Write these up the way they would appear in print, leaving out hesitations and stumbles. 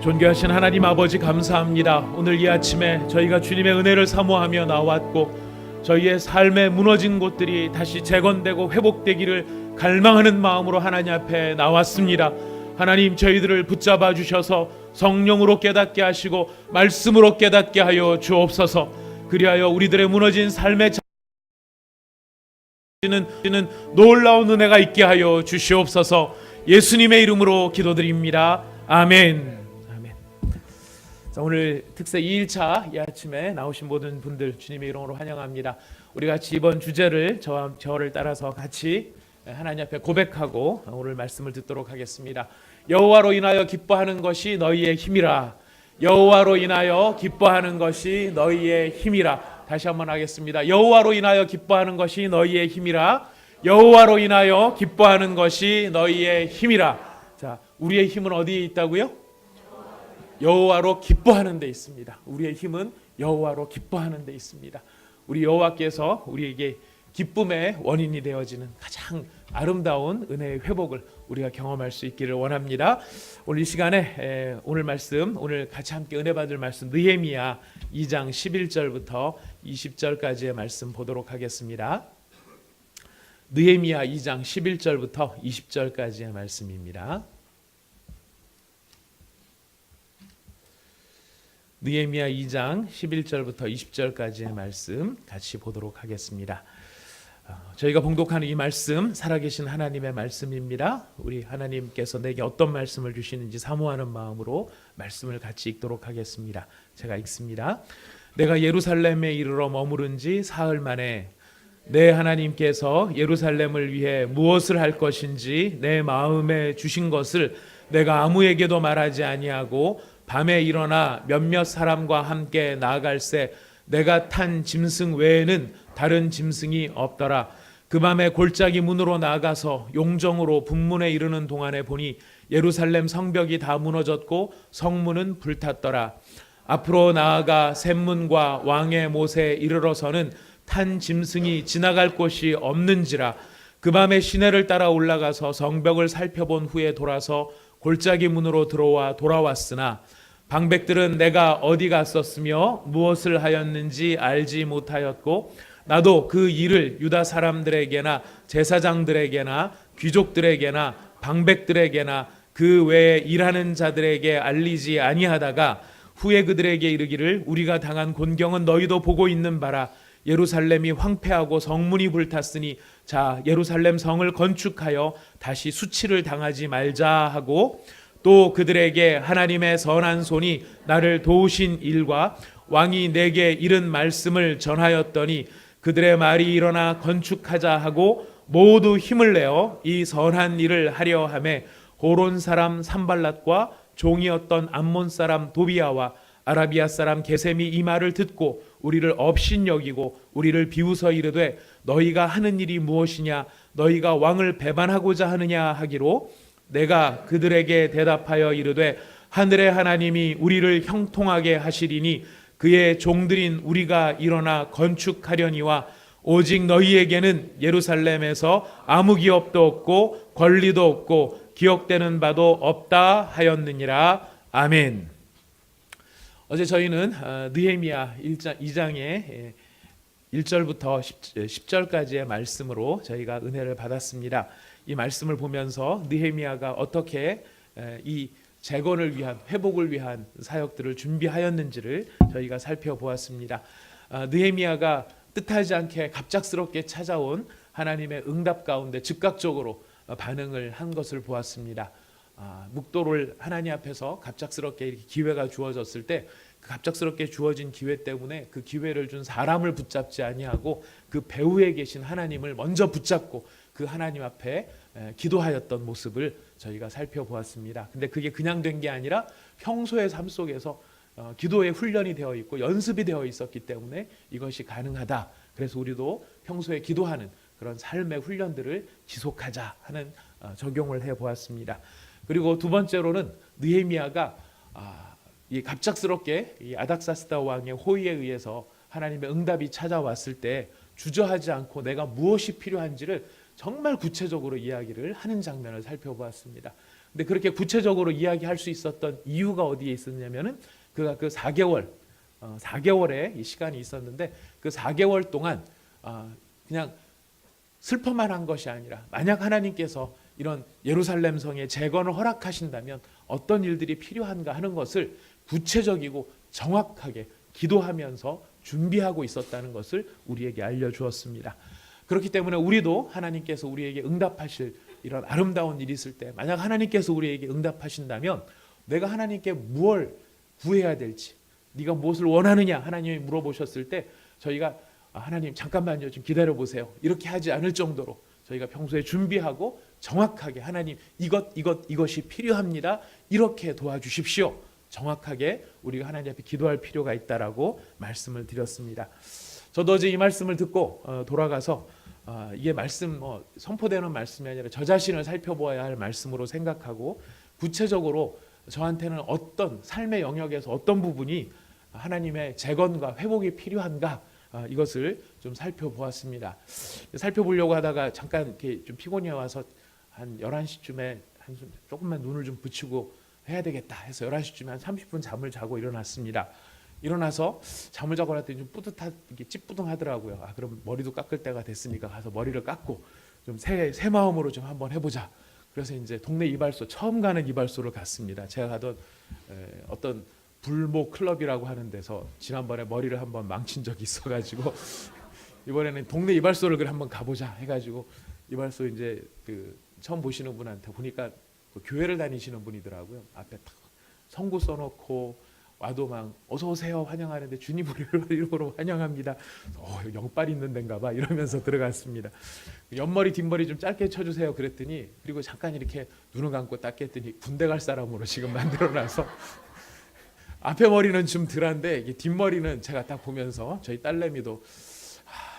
존귀하신 하나님 아버지 감사합니다. 오늘 이 아침에 저희가 주님의 은혜를 사모하며 나왔고 저희의 삶에 무너진 곳들이 다시 재건되고 회복되기를 갈망하는 마음으로 하나님 앞에 나왔습니다. 하나님, 저희들을 붙잡아 주셔서 성령으로 깨닫게 하시고 말씀으로 깨닫게 하여 주옵소서. 그리하여 우리들의 무너진 삶의 자는 놀라운 은혜가 있게 하여 주시옵소서. 예수님의 이름으로 기도드립니다. 아멘. 자, 오늘 특세 2일차 이 아침에 나오신 모든 분들 주님의 이름으로 환영합니다. 우리 같이 이번 주제를 저를 따라서 같이 하나님 앞에 고백하고 오늘 말씀을 듣도록 하겠습니다. 여호와로 인하여 기뻐하는 것이 너희의 힘이라. 여호와로 인하여 기뻐하는 것이 너희의 힘이라. 다시 한번 하겠습니다. 여호와로 인하여 기뻐하는 것이 너희의 힘이라. 여호와로 인하여 기뻐하는 것이 너희의 힘이라. 자, 우리의 힘은 어디에 있다고요? 여호와로 기뻐하는 데 있습니다. 우리의 힘은 여호와로 기뻐하는 데 있습니다. 우리 여호와께서 우리에게 기쁨의 원인이 되어지는 가장 아름다운 은혜의 회복을 우리가 경험할 수 있기를 원합니다. 오늘 이 시간에 오늘 말씀, 오늘 같이 함께 은혜 받을 말씀 느헤미야 2장 11절부터 20절까지의 말씀 보도록 하겠습니다. 느헤미야 2장 11절부터 20절까지의 말씀입니다. 느헤미야 2장 11절부터 20절까지의 말씀 같이 보도록 하겠습니다. 저희가 봉독하는 이 말씀 살아계신 하나님의 말씀입니다. 우리 하나님께서 내게 어떤 말씀을 주시는지 사모하는 마음으로 말씀을 같이 읽도록 하겠습니다. 제가 읽습니다. 내가 예루살렘에 이르러 머무른 지 사흘 만에 내 하나님께서 예루살렘을 위해 무엇을 할 것인지 내 마음에 주신 것을 내가 아무에게도 말하지 아니하고 밤에 일어나 몇몇 사람과 함께 나아갈새 내가 탄 짐승 외에는 다른 짐승이 없더라. 그 밤에 골짜기 문으로 나가서 용정으로 분문에 이르는 동안에 보니 예루살렘 성벽이 다 무너졌고 성문은 불탔더라. 앞으로 나아가 샘문과 왕의 못에 이르러서는 탄 짐승이 지나갈 곳이 없는지라. 그 밤에 시내를 따라 올라가서 성벽을 살펴본 후에 돌아서 골짜기 문으로 들어와 돌아왔으나 방백들은 내가 어디 갔었으며 무엇을 하였는지 알지 못하였고 나도 그 일을 유다 사람들에게나 제사장들에게나 귀족들에게나 방백들에게나 그 외에 일하는 자들에게 알리지 아니하다가 후에 그들에게 이르기를 우리가 당한 곤경은 너희도 보고 있는 바라. 예루살렘이 황폐하고 성문이 불탔으니 자 예루살렘 성을 건축하여 다시 수치를 당하지 말자 하고 또 그들에게 하나님의 선한 손이 나를 도우신 일과 왕이 내게 이른 말씀을 전하였더니 그들의 말이 일어나 건축하자 하고 모두 힘을 내어 이 선한 일을 하려 하매 호론 사람 산발랏과 종이었던 암몬 사람 도비야와 아라비아 사람 게셈이 이 말을 듣고 우리를 업신여기고 우리를 비웃어 이르되 너희가 하는 일이 무엇이냐 너희가 왕을 배반하고자 하느냐 하기로 내가 그들에게 대답하여 이르되 하늘의 하나님이 우리를 형통하게 하시리니 그의 종들인 우리가 일어나 건축하려니와 오직 너희에게는 예루살렘에서 아무 기업도 없고 권리도 없고 기억되는 바도 없다 하였느니라. 아멘. 어제 저희는 느헤미야 2장의 1절부터 10절까지의 말씀으로 저희가 은혜를 받았습니다. 이 말씀을 보면서 느헤미야가 어떻게 이 재건을 위한 회복을 위한 사역들을 준비하였는지를 저희가 살펴보았습니다. 느헤미야가 뜻하지 않게 갑작스럽게 찾아온 하나님의 응답 가운데 즉각적으로 반응을 한 것을 보았습니다. 묵도를 하나님 앞에서 갑작스럽게 이렇게 기회가 주어졌을 때 그 갑작스럽게 주어진 기회 때문에 그 기회를 준 사람을 붙잡지 아니하고 그 배후에 계신 하나님을 먼저 붙잡고 그 하나님 앞에 기도하였던 모습을 저희가 살펴보았습니다. 근데 그게 그냥 된 게 아니라 평소의 삶 속에서 기도의 훈련이 되어 있고 연습이 되어 있었기 때문에 이것이 가능하다. 그래서 우리도 평소에 기도하는 그런 삶의 훈련들을 지속하자 하는 적용을 해보았습니다. 그리고 두 번째로는 느헤미야가 이 갑작스럽게 이 아닥사스다 왕의 호의에 의해서 하나님의 응답이 찾아왔을 때 주저하지 않고 내가 무엇이 필요한지를 정말 구체적으로 이야기를 하는 장면을 살펴보았습니다. 근데 그렇게 구체적으로 이야기할 수 있었던 이유가 어디에 있었냐면은 그가 그 4개월의 이 시간이 있었는데 그 4개월 동안 그냥 슬퍼만 한 것이 아니라 만약 하나님께서 이런 예루살렘 성의 재건을 허락하신다면 어떤 일들이 필요한가 하는 것을 구체적이고 정확하게 기도하면서 준비하고 있었다는 것을 우리에게 알려주었습니다. 그렇기 때문에 우리도 하나님께서 우리에게 응답하실 이런 아름다운 일이 있을 때 만약 하나님께서 우리에게 응답하신다면 내가 하나님께 무엇을 구해야 될지 네가 무엇을 원하느냐 하나님이 물어보셨을 때 저희가 하나님 잠깐만요 좀 기다려보세요 이렇게 하지 않을 정도로 저희가 평소에 준비하고 정확하게 하나님 이것이 필요합니다 이렇게 도와주십시오 정확하게 우리가 하나님 앞에 기도할 필요가 있다라고 말씀을 드렸습니다. 저도 어제 이 말씀을 듣고 돌아가서 이게 말씀 선포되는 말씀이 아니라 저 자신을 살펴보아야 할 말씀으로 생각하고 구체적으로 저한테는 어떤 삶의 영역에서 어떤 부분이 하나님의 재건과 회복이 필요한가 이것을 좀 살펴보았습니다. 살펴보려고 하다가 잠깐 이렇게 좀 피곤해 와서 한 11시쯤에 조금만 눈을 좀 붙이고 해야 되겠다 해서 11시쯤에 한 30분 잠을 자고 일어났습니다. 일어나서 잠을 자고 났더니 좀 이게 찌뿌둥하더라고요. 그럼 머리도 깎을 때가 됐으니까 가서 머리를 깎고 좀 새 마음으로 좀 한번 해보자. 그래서 이제 동네 이발소 처음 가는 이발소를 갔습니다. 제가 가던 어떤 불모 클럽이라고 하는 데서 지난번에 머리를 한번 망친 적이 있어가지고 이번에는 동네 이발소를 그래 한번 가보자 해가지고 이발소 이제 그 처음 보시는 분한테 보니까 그 교회를 다니시는 분이더라고요. 앞에 딱 성구 써놓고 와도 막 어서 오세요 환영하는데 주님 우리를 이름으로 환영합니다. 영빨 있는 데인가 봐 이러면서 들어갔습니다. 옆머리 뒷머리 좀 짧게 쳐주세요 그랬더니 그리고 잠깐 이렇게 눈을 감고 딱 했더니 군대 갈 사람으로 지금 만들어놔서 앞에 머리는 좀 덜한데 이게 뒷머리는 제가 딱 보면서 저희 딸내미도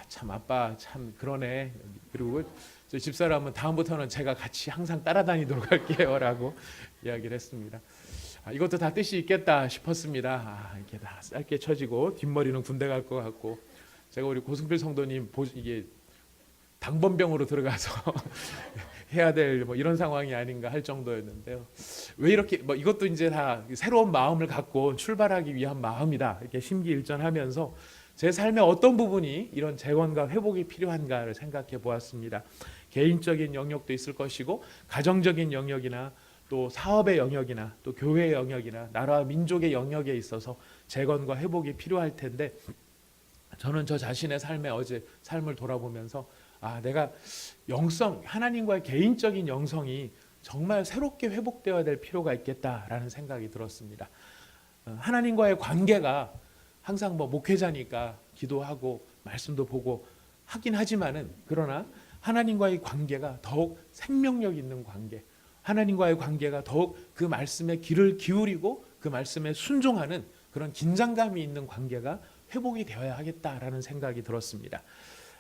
참 아빠 참 그러네 그리고 저 집사람은 다음부터는 제가 같이 항상 따라다니도록 할게요 라고 이야기를 했습니다. 이것도 다 뜻이 있겠다 싶었습니다. 이렇게 다 짧게 쳐지고 뒷머리는 군대 갈 것 같고 제가 우리 고승필 성도님 이게 당번병으로 들어가서 해야 될 이런 상황이 아닌가 할 정도였는데요. 왜 이렇게 이것도 이제 다 새로운 마음을 갖고 출발하기 위한 마음이다 이렇게 심기일전하면서 제 삶의 어떤 부분이 이런 재건과 회복이 필요한가를 생각해 보았습니다. 개인적인 영역도 있을 것이고 가정적인 영역이나 또 사업의 영역이나 또 교회의 영역이나 나라와 민족의 영역에 있어서 재건과 회복이 필요할 텐데 저는 저 자신의 삶을 돌아보면서 내가 하나님과의 개인적인 영성이 정말 새롭게 회복되어야 될 필요가 있겠다라는 생각이 들었습니다. 하나님과의 관계가 항상 목회자니까 기도하고 말씀도 보고 하긴 하지만은 그러나 하나님과의 관계가 더욱 생명력 있는 관계 하나님과의 관계가 더욱 그 말씀에 귀를 기울이고 그 말씀에 순종하는 그런 긴장감이 있는 관계가 회복이 되어야 하겠다라는 생각이 들었습니다.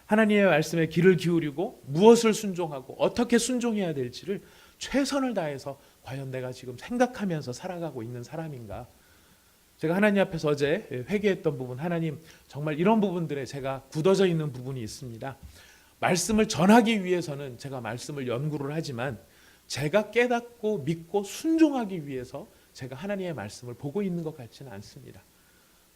하나님의 말씀에 귀를 기울이고 무엇을 순종하고 어떻게 순종해야 될지를 최선을 다해서 과연 내가 지금 생각하면서 살아가고 있는 사람인가. 제가 하나님 앞에서 어제 회개했던 부분 하나님 정말 이런 부분들에 제가 굳어져 있는 부분이 있습니다. 말씀을 전하기 위해서는 제가 말씀을 연구를 하지만 제가 깨닫고 믿고 순종하기 위해서 제가 하나님의 말씀을 보고 있는 것 같지는 않습니다.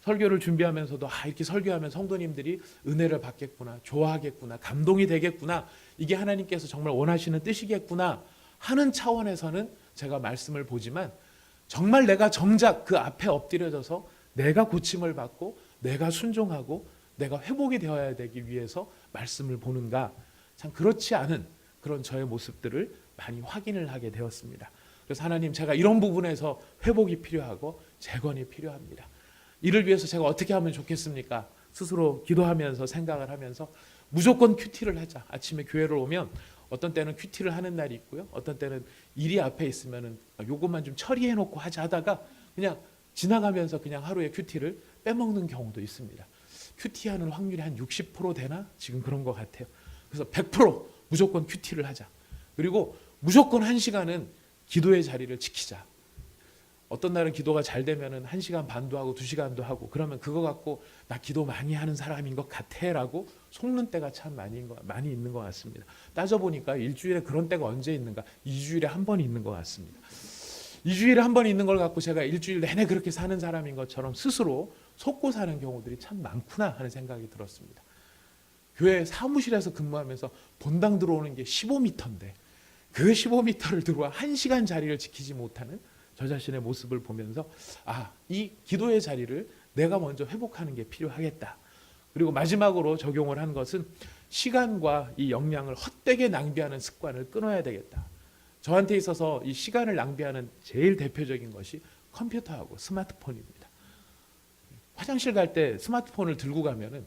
설교를 준비하면서도 이렇게 설교하면 성도님들이 은혜를 받겠구나 좋아하겠구나 감동이 되겠구나 이게 하나님께서 정말 원하시는 뜻이겠구나 하는 차원에서는 제가 말씀을 보지만 정말 내가 정작 그 앞에 엎드려져서 내가 고침을 받고 내가 순종하고 내가 회복이 되어야 되기 위해서 말씀을 보는가 참 그렇지 않은 그런 저의 모습들을 많이 확인을 하게 되었습니다. 그래서 하나님 제가 이런 부분에서 회복이 필요하고 재건이 필요합니다. 이를 위해서 제가 어떻게 하면 좋겠습니까? 스스로 기도하면서 생각을 하면서 무조건 큐티를 하자. 아침에 교회를 오면 어떤 때는 큐티를 하는 날이 있고요. 어떤 때는 일이 앞에 있으면은 요것만 좀 처리해 놓고 하자 하다가 그냥 지나가면서 그냥 하루에 큐티를 빼먹는 경우도 있습니다. 큐티하는 확률이 한 60% 되나? 지금 그런 것 같아요. 그래서 100% 무조건 큐티를 하자. 그리고 무조건 1시간은 기도의 자리를 지키자. 어떤 날은 기도가 잘 되면은 1시간 반도 하고 2시간도 하고 그러면 그거 갖고 나 기도 많이 하는 사람인 것 같아라고 속는 때가 참 많이 있는 것 같습니다. 따져보니까 일주일에 그런 때가 언제 있는가? 2주일에 한 번 있는 것 같습니다. 2주일에 한 번 있는 걸 갖고 제가 일주일 내내 그렇게 사는 사람인 것처럼 스스로 속고 사는 경우들이 참 많구나 하는 생각이 들었습니다. 교회 사무실에서 근무하면서 본당 들어오는 게 15m인데 그 15m를 들어와 1시간 자리를 지키지 못하는 저 자신의 모습을 보면서 이 기도의 자리를 내가 먼저 회복하는 게 필요하겠다. 그리고 마지막으로 적용을 한 것은 시간과 이 역량을 헛되게 낭비하는 습관을 끊어야 되겠다. 저한테 있어서 이 시간을 낭비하는 제일 대표적인 것이 컴퓨터하고 스마트폰입니다. 화장실 갈 때 스마트폰을 들고 가면은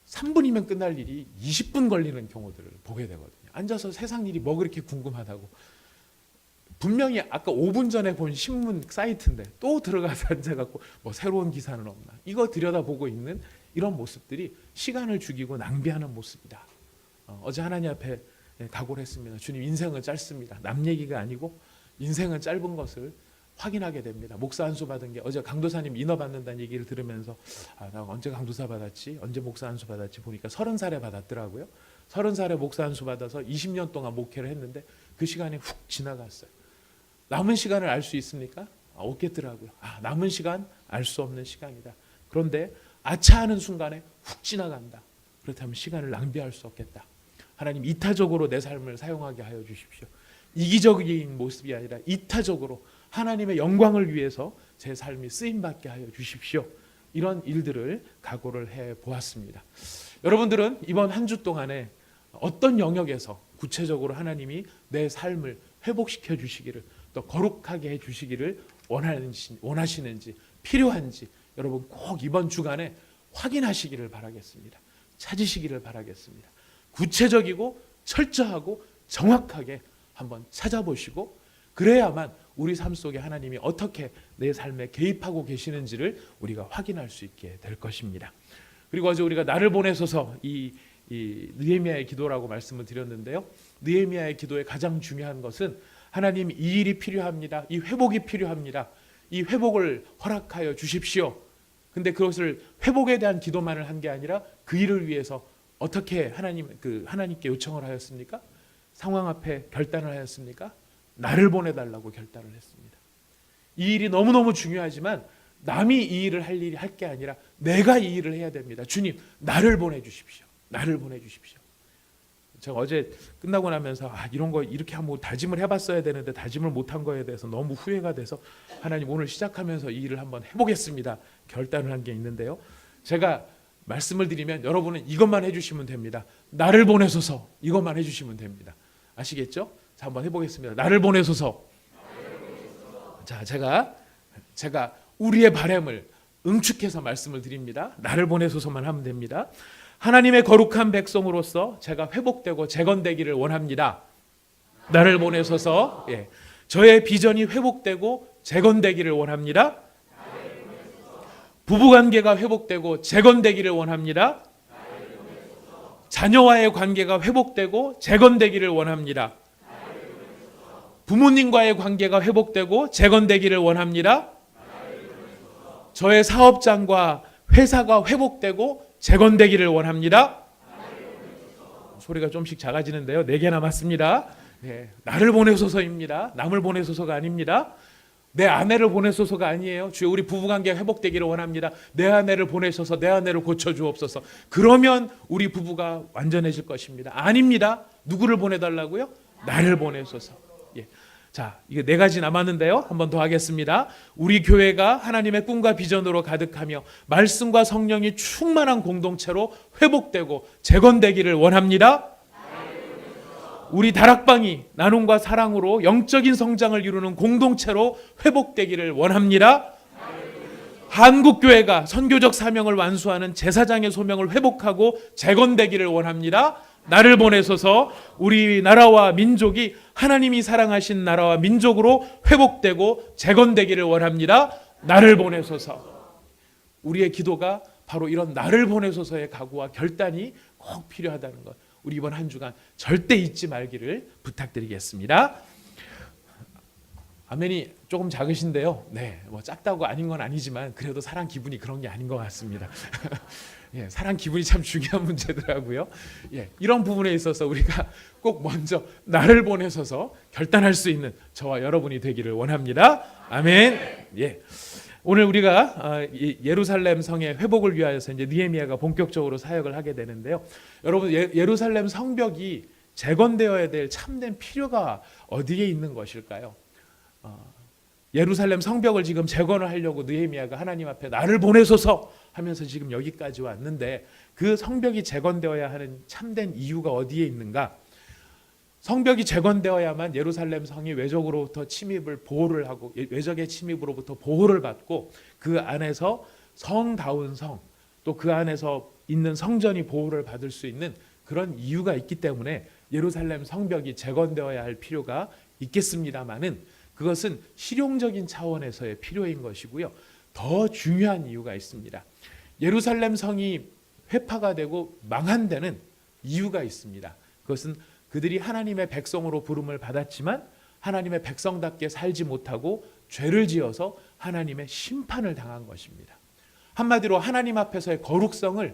3분이면 끝날 일이 20분 걸리는 경우들을 보게 되거든요. 앉아서 세상 일이 뭐 그렇게 궁금하다고. 분명히 아까 5분 전에 본 신문 사이트인데 또 들어가서 앉아갖고 뭐 새로운 기사는 없나. 이거 들여다보고 있는 이런 모습들이 시간을 죽이고 낭비하는 모습이다. 어제 하나님 앞에 각오를 했습니다. 주님, 인생은 짧습니다. 남 얘기가 아니고 인생은 짧은 것을 확인하게 됩니다. 목사 안수 받은 게 어제 강도사님 인어 받는다는 얘기를 들으면서 나 언제 강도사 받았지? 언제 목사 안수 받았지? 보니까 30살에 받았더라고요. 30살에 목사 안수 받아서 20년 동안 목회를 했는데 그 시간이 훅 지나갔어요. 남은 시간을 알 수 있습니까? 없겠더라고요. 남은 시간 알 수 없는 시간이다. 그런데 아차하는 순간에 훅 지나간다. 그렇다면 시간을 낭비할 수 없겠다. 하나님, 이타적으로 내 삶을 사용하게 하여 주십시오. 이기적인 모습이 아니라 이타적으로 하나님의 영광을 위해서 제 삶이 쓰임받게 하여 주십시오. 이런 일들을 각오를 해보았습니다. 여러분들은 이번 한 주 동안에 어떤 영역에서 구체적으로 하나님이 내 삶을 회복시켜 주시기를, 또 거룩하게 해주시기를 원하시는지, 필요한지 여러분 꼭 이번 주간에 확인하시기를 바라겠습니다. 찾으시기를 바라겠습니다. 구체적이고 철저하고 정확하게 한번 찾아보시고, 그래야만 우리 삶 속에 하나님이 어떻게 내 삶에 개입하고 계시는지를 우리가 확인할 수 있게 될 것입니다. 그리고 어제 우리가 나를 보내소서 이 느헤미야의 기도라고 말씀을 드렸는데요. 느헤미야의 기도의 가장 중요한 것은 하나님, 이 일이 필요합니다. 이 회복이 필요합니다. 이 회복을 허락하여 주십시오. 근데 그것을 회복에 대한 기도만을 한 게 아니라 그 일을 위해서 어떻게 하나님께 요청을 하였습니까? 상황 앞에 결단을 하였습니까? 나를 보내달라고 결단을 했습니다. 이 일이 너무너무 중요하지만 남이 이 일을 할 게 아니라 내가 이 일을 해야 됩니다. 주님, 나를 보내주십시오. 나를 보내주십시오. 제가 어제 끝나고 나면서 이런 거 이렇게 한번 다짐을 해봤어야 되는데 다짐을 못한 거에 대해서 너무 후회가 돼서 하나님, 오늘 시작하면서 이 일을 한번 해보겠습니다. 결단을 한 게 있는데요. 제가 말씀을 드리면 여러분은 이것만 해주시면 됩니다. 나를 보내소서, 이것만 해주시면 됩니다. 아시겠죠? 자, 한번 해보겠습니다. 나를 보내소서. 자, 제가 우리의 바람을 응축해서 말씀을 드립니다. 나를 보내소서만 하면 됩니다. 하나님의 거룩한 백성으로서 제가 회복되고 재건되기를 원합니다. 나를 보내소서. 저의 비전이 회복되고 재건되기를 원합니다. 부부관계가 회복되고 재건되기를 원합니다. 자녀와의 관계가 회복되고 재건되기를 원합니다. 부모님과의 관계가 회복되고 재건되기를 원합니다. 저의 사업장과 회사가 회복되고 재건되기를 원합니다. 소리가 좀씩 작아지는데요. 4개 남았습니다. 나를 보내소서입니다. 남을 보내소서가 아닙니다. 내 아내를 보내소서가 아니에요. 주여, 우리 부부관계가 회복되기를 원합니다. 내 아내를 보내셔서 내 아내를 고쳐주옵소서. 그러면 우리 부부가 완전해질 것입니다. 아닙니다. 누구를 보내달라고요? 나를 보내소서. 자, 이게 4가지 남았는데요. 한 번 더 하겠습니다. 우리 교회가 하나님의 꿈과 비전으로 가득하며 말씀과 성령이 충만한 공동체로 회복되고 재건되기를 원합니다. 우리 다락방이 나눔과 사랑으로 영적인 성장을 이루는 공동체로 회복되기를 원합니다. 한국교회가 선교적 사명을 완수하는 제사장의 소명을 회복하고 재건되기를 원합니다. 나를 보내소서. 우리 나라와 민족이 하나님이 사랑하신 나라와 민족으로 회복되고 재건되기를 원합니다. 나를 보내소서. 우리의 기도가 바로 이런 나를 보내소서의 각오와 결단이 꼭 필요하다는 것, 우리 이번 한 주간 절대 잊지 말기를 부탁드리겠습니다. 아멘이 조금 작으신데요. 네, 뭐 작다고 아닌 건 아니지만 그래도 사랑 기분이 그런 게 아닌 것 같습니다. 예, 사랑 기분이 참 중요한 문제더라고요. 예, 이런 부분에 있어서 우리가 꼭 먼저 나를 보내셔서 결단할 수 있는 저와 여러분이 되기를 원합니다. 아멘. 예. 오늘 우리가 예루살렘 성의 회복을 위하여서 이제 느헤미야가 본격적으로 사역을 하게 되는데요. 여러분, 예루살렘 성벽이 재건되어야 될 참된 필요가 어디에 있는 것일까요? 예루살렘 성벽을 지금 재건을 하려고 느헤미야가 하나님 앞에 나를 보내소서 하면서 지금 여기까지 왔는데, 그 성벽이 재건되어야 하는 참된 이유가 어디에 있는가? 성벽이 재건되어야만 예루살렘 성이 외적으로부터 침입을 보호를 하고, 외적의 침입으로부터 보호를 받고, 그 안에서 성다운 성, 또 그 안에서 있는 성전이 보호를 받을 수 있는 그런 이유가 있기 때문에 예루살렘 성벽이 재건되어야 할 필요가 있겠습니다마는, 그것은 실용적인 차원에서의 필요인 것이고요. 더 중요한 이유가 있습니다. 예루살렘 성이 회파가 되고 망한 데는 이유가 있습니다. 그것은 그들이 하나님의 백성으로 부름을 받았지만 하나님의 백성답게 살지 못하고 죄를 지어서 하나님의 심판을 당한 것입니다. 한마디로 하나님 앞에서의 거룩성을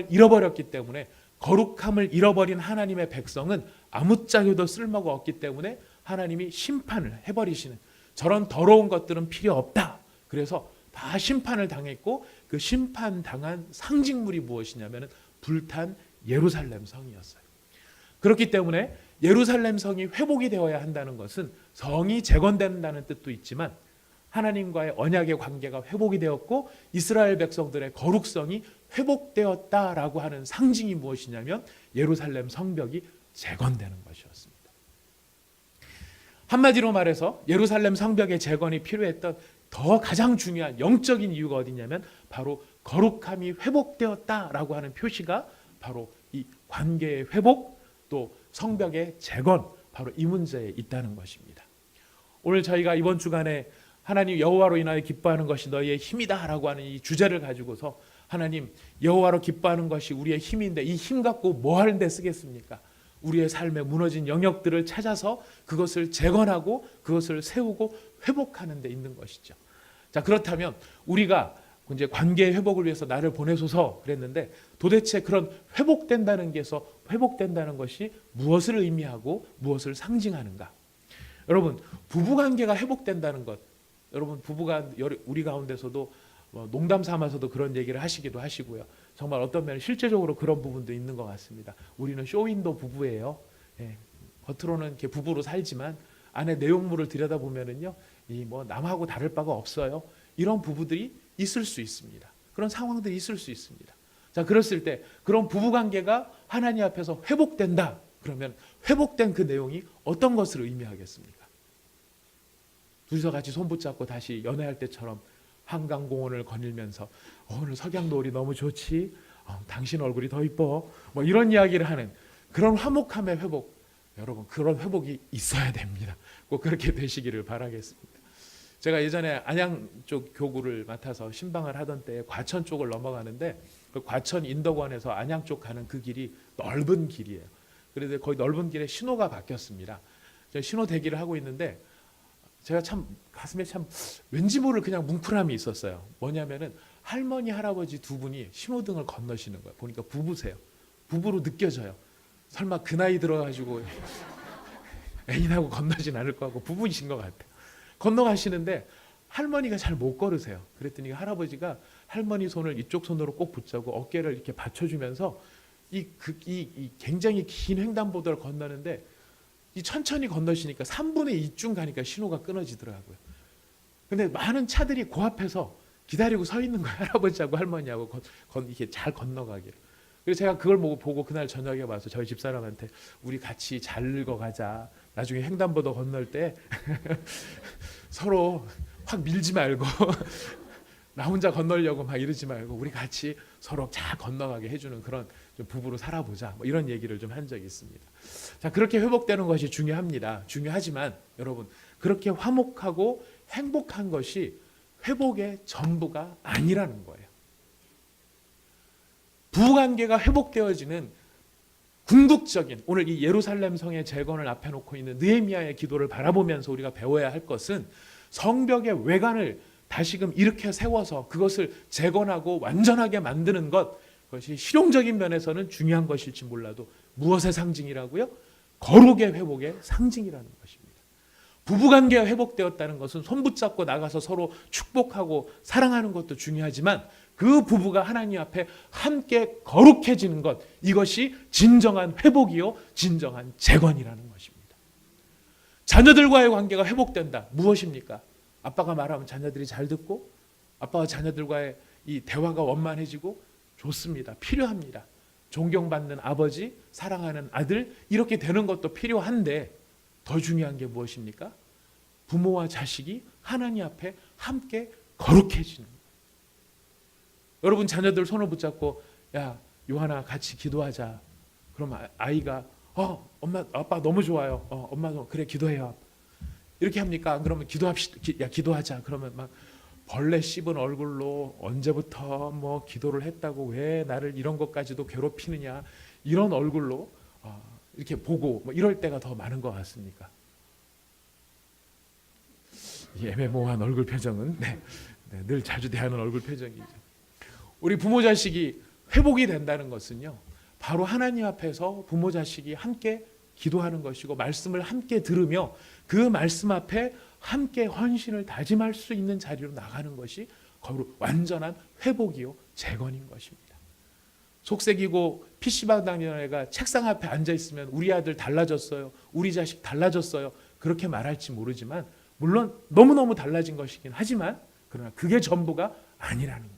잃어버렸기 때문에, 거룩함을 잃어버린 하나님의 백성은 아무짝에도 쓸모가 없기 때문에 하나님이 심판을 해버리시는, 저런 더러운 것들은 필요 없다. 그래서 다 심판을 당했고, 그 심판당한 상징물이 무엇이냐면 불탄 예루살렘 성이었어요. 그렇기 때문에 예루살렘 성이 회복이 되어야 한다는 것은 성이 재건된다는 뜻도 있지만, 하나님과의 언약의 관계가 회복이 되었고 이스라엘 백성들의 거룩성이 회복되었다라고 하는 상징이 무엇이냐면 예루살렘 성벽이 재건되는 것이었습니다. 한마디로 말해서 예루살렘 성벽의 재건이 필요했던 더 가장 중요한 영적인 이유가 어디냐면 바로 거룩함이 회복되었다라고 하는 표시가 바로 이 관계의 회복, 또 성벽의 재건, 바로 이 문제에 있다는 것입니다. 오늘 저희가 이번 주간에 하나님 여호와로 인하여 기뻐하는 것이 너희의 힘이다라고 하는 이 주제를 가지고서, 하나님 여호와로 기뻐하는 것이 우리의 힘인데 이 힘 갖고 뭐 하는 데 쓰겠습니까? 우리의 삶에 무너진 영역들을 찾아서 그것을 재건하고 그것을 세우고 회복하는 데 있는 것이죠. 자, 그렇다면 우리가 이제 관계의 회복을 위해서 나를 보내소서 그랬는데, 도대체 그런 회복된다는 것이 무엇을 의미하고 무엇을 상징하는가? 여러분, 부부관계가 회복된다는 것, 여러분 부부가 우리 가운데서도 농담 삼아서도 그런 얘기를 하시기도 하시고요. 정말 어떤 면에 실제적으로 그런 부분도 있는 것 같습니다. 우리는 쇼윈도 부부예요. 예, 겉으로는 이렇게 부부로 살지만 안에 내용물을 들여다보면은요, 이 뭐 남하고 다를 바가 없어요. 이런 부부들이 있을 수 있습니다. 그런 상황들이 있을 수 있습니다. 자, 그랬을 때 그런 부부관계가 하나님 앞에서 회복된다. 그러면 회복된 그 내용이 어떤 것을 의미하겠습니까? 둘이서 같이 손 붙잡고 다시 연애할 때처럼 한강공원을 거닐면서 오늘 석양노을이 너무 좋지, 당신 얼굴이 더 이뻐, 뭐 이런 이야기를 하는 그런 화목함의 회복, 여러분 그런 회복이 있어야 됩니다. 꼭 그렇게 되시기를 바라겠습니다. 제가 예전에 안양 쪽 교구를 맡아서 신방을 하던 때에 과천 쪽을 넘어가는데, 그 과천 인덕원에서 안양 쪽 가는 그 길이 넓은 길이에요. 그런데 거기 넓은 길에 신호가 바뀌었습니다. 신호 대기를 하고 있는데 제가 참 가슴에 참 왠지 모를 그냥 뭉클함이 있었어요. 뭐냐면은 할머니 할아버지 두 분이 신호등을 건너시는 거예요. 보니까 부부세요. 부부로 느껴져요. 설마 그 나이 들어가지고 애인하고 건너진 않을 것 같고 부부이신 것 같아요. 건너가시는데 할머니가 잘 못 걸으세요. 그랬더니 할아버지가 할머니 손을 이쪽 손으로 꼭 붙잡고 어깨를 이렇게 받쳐주면서 이 굉장히 긴 횡단보도를 건너는데, 이 천천히 건너시니까 3분의 2쯤 가니까 신호가 끊어지더라고요. 근데 많은 차들이 그 앞에서 기다리고 서 있는 거예요. 할아버지하고 할머니하고 이렇게 잘 건너가기를. 그래서 제가 그걸 보고 그날 저녁에 와서 저희 집사람한테 우리 같이 잘 늙어가자. 나중에 횡단보도 건널 때 서로 확 밀지 말고 나 혼자 건너려고 막 이러지 말고 우리 같이 서로 잘 건너가게 해주는 그런 좀 부부로 살아보자, 뭐 이런 얘기를 좀 한 적이 있습니다. 자, 그렇게 회복되는 것이 중요합니다. 중요하지만 여러분, 그렇게 화목하고 행복한 것이 회복의 전부가 아니라는 거예요. 부부관계가 회복되어지는 궁극적인 오늘 이 예루살렘 성의 재건을 앞에 놓고 있는 느헤미야의 기도를 바라보면서 우리가 배워야 할 것은 성벽의 외관을 다시금 일으켜 세워서 그것을 재건하고 완전하게 만드는 것, 그것이 실용적인 면에서는 중요한 것일지 몰라도 무엇의 상징이라고요? 거룩의 회복의 상징이라는 것입니다. 부부관계가 회복되었다는 것은 손 붙잡고 나가서 서로 축복하고 사랑하는 것도 중요하지만 그 부부가 하나님 앞에 함께 거룩해지는 것, 이것이 진정한 회복이요 진정한 재건이라는 것입니다. 자녀들과의 관계가 회복된다. 무엇입니까? 아빠가 말하면 자녀들이 잘 듣고 아빠와 자녀들과의 이 대화가 원만해지고 좋습니다. 필요합니다. 존경받는 아버지, 사랑하는 아들, 이렇게 되는 것도 필요한데 더 중요한 게 무엇입니까? 부모와 자식이 하나님 앞에 함께 거룩해지는 거예요. 여러분 자녀들 손을 붙잡고 야 요한아 같이 기도하자. 그럼 아이가 엄마 아빠 너무 좋아요. 엄마 그래 기도해요. 이렇게 합니까? 안 그러면 기도합시다. 기도하자. 그러면 막 벌레 씹은 얼굴로 언제부터 뭐 기도를 했다고 왜 나를 이런 것까지도 괴롭히느냐 이런 얼굴로 이렇게 보고 뭐 이럴 때가 더 많은 것 같습니까? 이 애매모호한 얼굴 표정은 늘 자주 대하는 얼굴 표정이죠. 우리 부모 자식이 회복이 된다는 것은요, 바로 하나님 앞에서 부모 자식이 함께 기도하는 것이고 말씀을 함께 들으며 그 말씀 앞에 함께 헌신을 다짐할 수 있는 자리로 나가는 것이 거룩 완전한 회복이요 재건인 것입니다. 속색이고 PC방 다니는 애가 책상 앞에 앉아 있으면 우리 아들 달라졌어요, 우리 자식 달라졌어요 그렇게 말할지 모르지만 물론 너무너무 달라진 것이긴 하지만 그러나 그게 전부가 아니라는 거예요.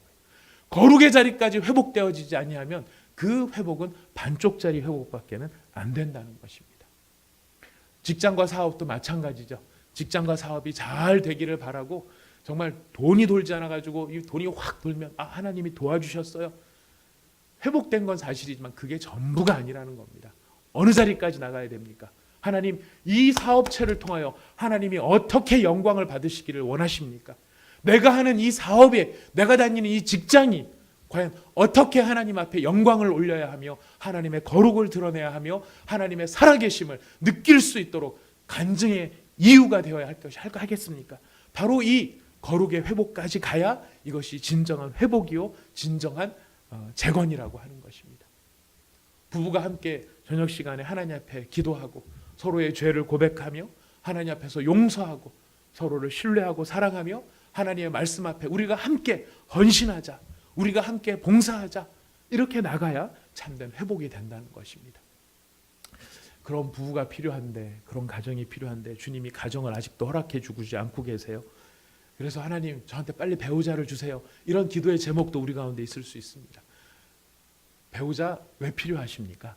거룩의 자리까지 회복되어지지 아니하면 그 회복은 반쪽짜리 회복밖에는 안 된다는 것입니다. 직장과 사업도 마찬가지죠. 직장과 사업이 잘 되기를 바라고 정말 돈이 돌지 않아 가지고 이 돈이 확 돌면 하나님이 도와주셨어요. 회복된 건 사실이지만 그게 전부가 아니라는 겁니다. 어느 자리까지 나가야 됩니까? 하나님 이 사업체를 통하여 하나님이 어떻게 영광을 받으시기를 원하십니까? 내가 하는 이 사업에 내가 다니는 이 직장이 과연 어떻게 하나님 앞에 영광을 올려야 하며 하나님의 거룩을 드러내야 하며 하나님의 살아계심을 느낄 수 있도록 간증의 이유가 되어야 할 것이 하겠습니까? 바로 이 거룩의 회복까지 가야 이것이 진정한 회복이요 진정한 재건이라고 하는 것입니다. 부부가 함께 저녁 시간에 하나님 앞에 기도하고 서로의 죄를 고백하며 하나님 앞에서 용서하고 서로를 신뢰하고 사랑하며 하나님의 말씀 앞에 우리가 함께 헌신하자, 우리가 함께 봉사하자, 이렇게 나가야 참된 회복이 된다는 것입니다. 그런 부부가 필요한데, 그런 가정이 필요한데 주님이 가정을 아직도 허락해 주지 않고 계세요. 그래서 하나님 저한테 빨리 배우자를 주세요, 이런 기도의 제목도 우리 가운데 있을 수 있습니다. 배우자 왜 필요하십니까?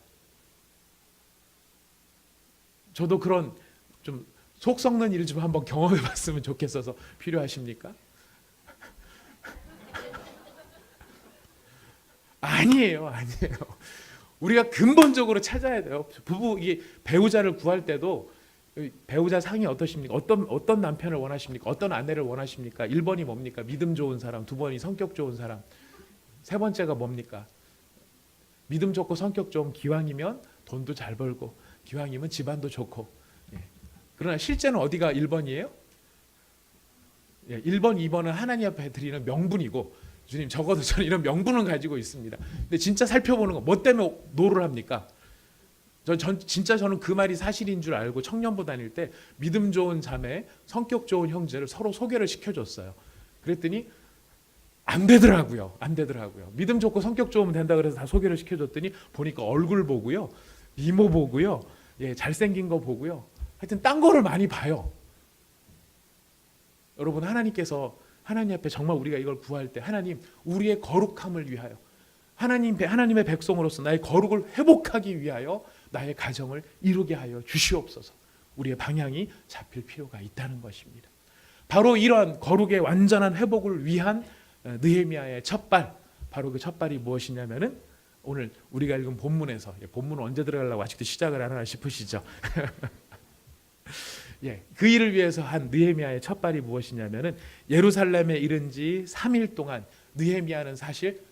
저도 그런 좀 속 썩는 일을 좀 한번 경험해 봤으면 좋겠어서 필요하십니까? 아니에요. 우리가 근본적으로 찾아야 돼요. 부부 이 배우자를 구할 때도 배우자 상이 어떠십니까? 어떤 남편을 원하십니까? 어떤 아내를 원하십니까? 1번이 뭡니까? 믿음 좋은 사람, 2번이 성격 좋은 사람, 3번째가 뭡니까? 믿음 좋고 성격 좋은 기왕이면 돈도 잘 벌고 기왕이면 집안도 좋고. 그러나 실제는 어디가 1번이에요? 1번, 2번은 하나님 앞에 드리는 명분이고 주님 적어도 저는 이런 명분을 가지고 있습니다. 근데 진짜 살펴보는 거 뭐 때문에 노를 합니까? 진짜 저는 그 말이 사실인 줄 알고 청년부 다닐 때 믿음 좋은 자매, 성격 좋은 형제를 서로 소개를 시켜줬어요. 그랬더니 안 되더라고요. 믿음 좋고 성격 좋으면 된다 그래서 다 소개를 시켜줬더니 보니까 얼굴 보고요, 미모 보고요, 잘생긴 거 보고요, 하여튼 딴 거를 많이 봐요. 여러분 하나님께서 하나님 앞에 정말 우리가 이걸 구할 때 하나님 우리의 거룩함을 위하여 하나님의 백성으로서 나의 거룩을 회복하기 위하여 나의 가정을 이루게 하여 주시옵소서. 우리의 방향이 잡힐 필요가 있다는 것입니다. 바로 이러한 거룩의 완전한 회복을 위한 느헤미야의 첫발, 바로 그 첫발이 무엇이냐면은 오늘 우리가 읽은 본문에서, 본문은 언제 들어가려고 아직도 시작을 안 하나 싶으시죠? 그 일을 위해서 한 느헤미야의 첫발이 무엇이냐면은 예루살렘에 이른 지 3일 동안 느헤미야는 사실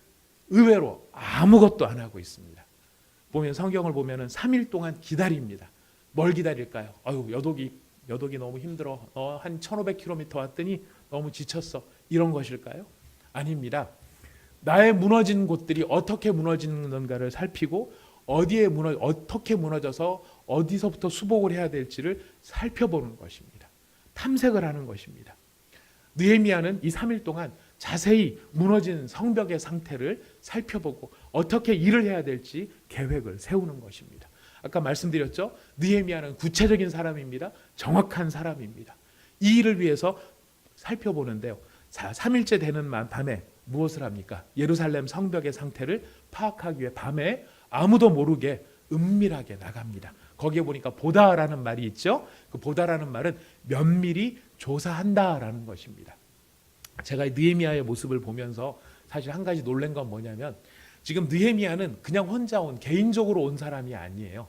의외로 아무것도 안 하고 있습니다. 보면 성경을 보면은 3일 동안 기다립니다. 뭘 기다릴까요? 아유, 여독이 너무 힘들어. 한 1500km 왔더니 너무 지쳤어. 이런 것일까요? 아닙니다. 나의 무너진 곳들이 어떻게 무너지는가를 살피고 어떻게 무너져서 어디서부터 수복을 해야 될지를 살펴보는 것입니다. 탐색을 하는 것입니다. 느헤미야는 이 3일 동안 자세히 무너진 성벽의 상태를 살펴보고 어떻게 일을 해야 될지 계획을 세우는 것입니다. 아까 말씀드렸죠? 느헤미야는 구체적인 사람입니다. 정확한 사람입니다. 이 일을 위해서 살펴보는데요. 자, 3일째 되는 밤에 무엇을 합니까? 예루살렘 성벽의 상태를 파악하기 위해 밤에 아무도 모르게 은밀하게 나갑니다. 거기에 보니까 보다라는 말이 있죠. 그 보다라는 말은 면밀히 조사한다라는 것입니다. 제가 느헤미야의 모습을 보면서 사실 한 가지 놀란 건 뭐냐면 지금 느헤미야는 그냥 혼자 개인적으로 온 사람이 아니에요.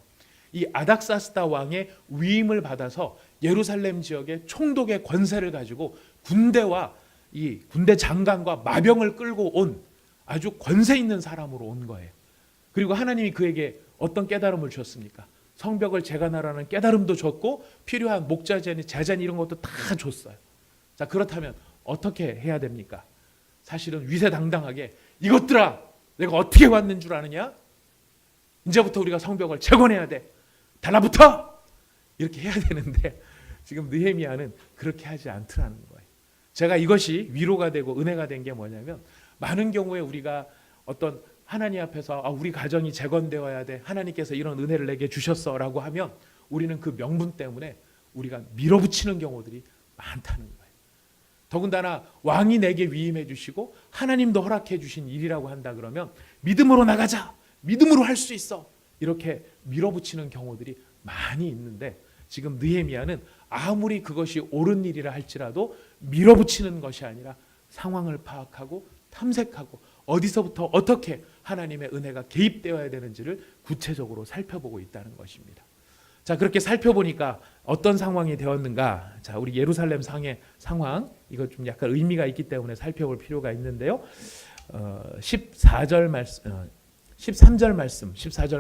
이 아닥사스다 왕의 위임을 받아서 예루살렘 지역의 총독의 권세를 가지고 군대와 이 군대 장관과 마병을 끌고 온 아주 권세 있는 사람으로 온 거예요. 그리고 하나님이 그에게 어떤 깨달음을 주셨습니까? 성벽을 재건하라는 깨달음도 줬고 필요한 목자재니 제자니 이런 것도 다 줬어요. 자, 그렇다면 어떻게 해야 됩니까? 사실은 위세당당하게 이것들아 내가 어떻게 왔는 줄 아느냐? 이제부터 우리가 성벽을 재건해야 돼. 달라붙어! 이렇게 해야 되는데 지금 느헤미야는 그렇게 하지 않더라는 거예요. 제가 이것이 위로가 되고 은혜가 된 게 뭐냐면 많은 경우에 우리가 어떤 하나님 앞에서 우리 가정이 재건되어야 돼. 하나님께서 이런 은혜를 내게 주셨어 라고 하면 우리는 그 명분 때문에 우리가 밀어붙이는 경우들이 많다는 거예요. 더군다나 왕이 내게 위임해 주시고 하나님도 허락해 주신 일이라고 한다 그러면 믿음으로 나가자. 믿음으로 할 수 있어. 이렇게 밀어붙이는 경우들이 많이 있는데 지금 느헤미야는 아무리 그것이 옳은 일이라 할지라도 밀어붙이는 것이 아니라 상황을 파악하고 탐색하고 어디서부터 어떻게 하나님의 은혜가 개입되어야 되는지를 구체적으로 살펴보고 있다는 것입니다. 자, 그렇게 살펴보니까 어떤 상황이 되었는가? 자, 우리 예루살렘 상의 상황, 이거 좀 약간 의미가 있기 때문에 살펴볼 필요가 있는데요. 13절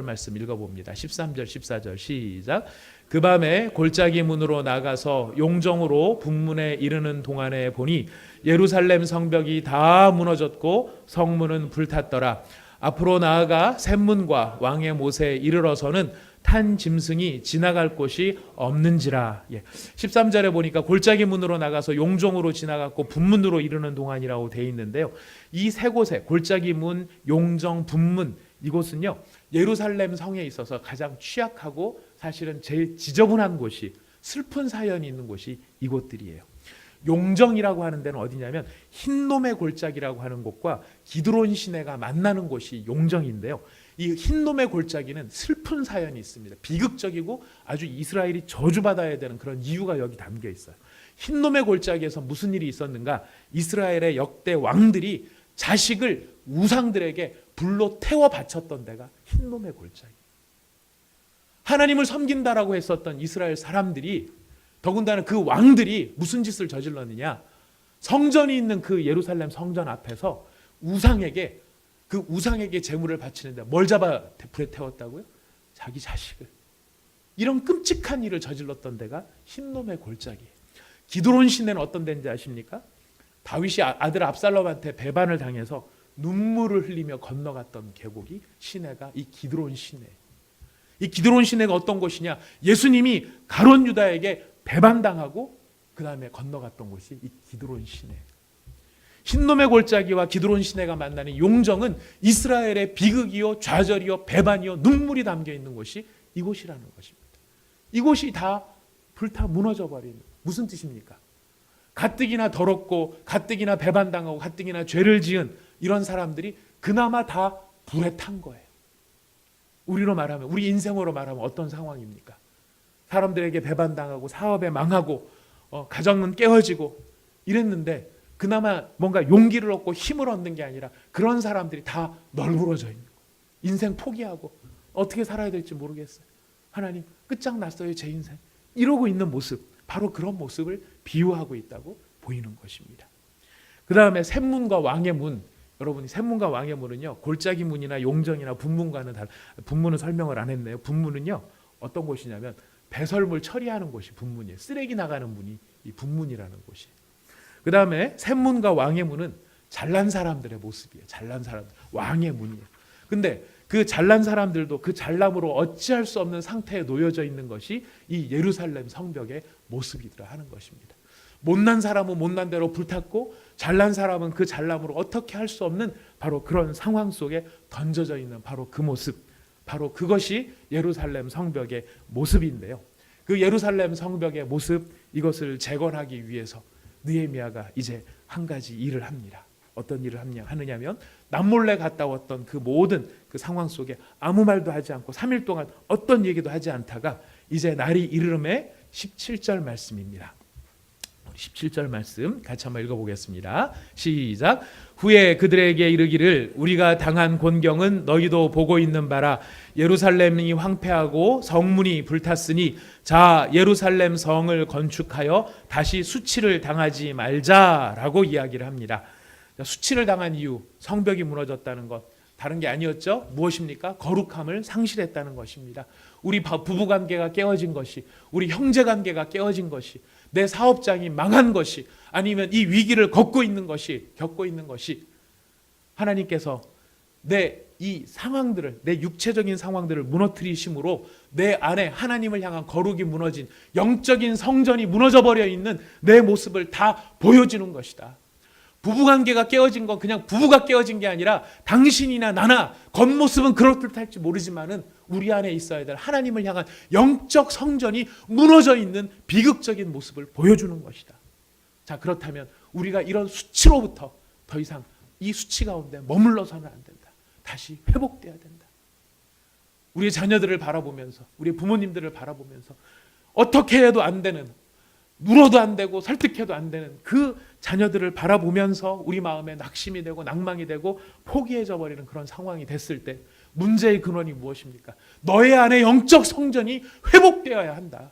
말씀 읽어봅니다. 13절, 14절 시작. 그 밤에 골짜기 문으로 나가서 용정으로 북문에 이르는 동안에 보니 예루살렘 성벽이 다 무너졌고 성문은 불탔더라. 앞으로 나아가 샘문과 왕의 못에 이르러서는 탄 짐승이 지나갈 곳이 없는지라. 13절에 보니까 골짜기 문으로 나가서 용정으로 지나갔고 분문으로 이르는 동안이라고 되어 있는데요. 이 세 곳에 골짜기 문, 용정, 분문 이곳은요 예루살렘 성에 있어서 가장 취약하고 사실은 제일 지저분한 곳이 슬픈 사연이 있는 곳이 이곳들이에요. 용정이라고 하는 데는 어디냐면 흰놈의 골짜기라고 하는 곳과 기드론 시내가 만나는 곳이 용정인데요. 이 흰놈의 골짜기는 슬픈 사연이 있습니다. 비극적이고 아주 이스라엘이 저주받아야 되는 그런 이유가 여기 담겨 있어요. 흰놈의 골짜기에서 무슨 일이 있었는가? 이스라엘의 역대 왕들이 자식을 우상들에게 불로 태워 바쳤던 데가 흰놈의 골짜기. 하나님을 섬긴다라고 했었던 이스라엘 사람들이 더군다나 그 왕들이 무슨 짓을 저질렀느냐? 성전이 있는 그 예루살렘 성전 앞에서 우상에게 제물을 바치는데 뭘 잡아 불에 태웠다고요? 자기 자식을. 이런 끔찍한 일을 저질렀던 데가 흰놈의 골짜기. 기드론 시내는 어떤 데인지 아십니까? 다윗이 아들 압살롬한테 배반을 당해서 눈물을 흘리며 건너갔던 계곡이 시내가 이 기드론 시내. 이 기드론 시내가 어떤 곳이냐? 예수님이 가룟 유다에게 배반당하고 그 다음에 건너갔던 곳이 이 기드론 시내. 흰놈의 골짜기와 기드론 시내가 만나는 용정은 이스라엘의 비극이요 좌절이요 배반이요 눈물이 담겨 있는 곳이 이곳이라는 것입니다. 이곳이 다 불타 무너져 버리는 무슨 뜻입니까? 가뜩이나 더럽고 가뜩이나 배반당하고 가뜩이나 죄를 지은 이런 사람들이 그나마 다 불에 탄 거예요. 우리로 말하면 우리 인생으로 말하면 어떤 상황입니까? 사람들에게 배반당하고 사업에 망하고 가정은 깨어지고 이랬는데 그나마 뭔가 용기를 얻고 힘을 얻는 게 아니라 그런 사람들이 다 널브러져 있는 거예요. 인생 포기하고 어떻게 살아야 될지 모르겠어요. 하나님 끝장났어요 제 인생. 이러고 있는 모습, 바로 그런 모습을 비유하고 있다고 보이는 것입니다. 그 다음에 샘문과 왕의 문, 여러분이 샘문과 왕의 문은요, 골짜기 문이나 용정이나 분문과는 분문은 설명을 안 했네요. 분문은요, 어떤 곳이냐면 배설물 처리하는 곳이 분문이에요. 쓰레기 나가는 문이 이 분문이라는 곳이에요. 그 다음에 샘문과 왕의 문은 잘난 사람들의 모습이에요. 잘난 사람들, 왕의 문이에요. 근데 그 잘난 사람들도 그 잘남으로 어찌할 수 없는 상태에 놓여져 있는 것이 이 예루살렘 성벽의 모습이더라 하는 것입니다. 못난 사람은 못난 대로 불탔고 잘난 사람은 그 잘남으로 어떻게 할 수 없는 바로 그런 상황 속에 던져져 있는 바로 그 모습, 바로 그것이 예루살렘 성벽의 모습인데요. 그 예루살렘 성벽의 모습, 이것을 재건하기 위해서 느헤미야가 이제 한 가지 일을 합니다. 어떤 일을 하느냐면 남몰래 갔다 왔던 그 모든 그 상황 속에 아무 말도 하지 않고 3일 동안 어떤 얘기도 하지 않다가 이제 날이 이르름에 17절 말씀입니다. 17절 말씀 같이 한번 읽어보겠습니다. 시작. 후에 그들에게 이르기를 우리가 당한 곤경은 너희도 보고 있는 바라. 예루살렘이 황폐하고 성문이 불탔으니 자 예루살렘 성을 건축하여 다시 수치를 당하지 말자라고 이야기를 합니다. 수치를 당한 이유, 성벽이 무너졌다는 것 다른 게 아니었죠. 무엇입니까? 거룩함을 상실했다는 것입니다. 우리 부부관계가 깨어진 것이, 우리 형제관계가 깨어진 것이, 내 사업장이 망한 것이, 아니면 이 위기를 겪고 있는 것이 하나님께서 내 이 상황들을, 내 육체적인 상황들을 무너뜨리심으로 내 안에 하나님을 향한 거룩이 무너진 영적인 성전이 무너져버려 있는 내 모습을 다 보여주는 것이다. 부부관계가 깨어진 건 그냥 부부가 깨어진 게 아니라 당신이나 나나 겉모습은 그럴듯할지 모르지만은 우리 안에 있어야 될 하나님을 향한 영적 성전이 무너져 있는 비극적인 모습을 보여주는 것이다. 자, 그렇다면 우리가 이런 수치로부터 더 이상 이 수치 가운데 머물러서는 안 된다. 다시 회복돼야 된다. 우리 자녀들을 바라보면서, 우리 부모님들을 바라보면서 어떻게 해도 안 되는, 물어도 안 되고 설득해도 안 되는 그 자녀들을 바라보면서 우리 마음에 낙심이 되고 낭망이 되고 포기해져 버리는 그런 상황이 됐을 때 문제의 근원이 무엇입니까? 너의 안에 영적 성전이 회복되어야 한다.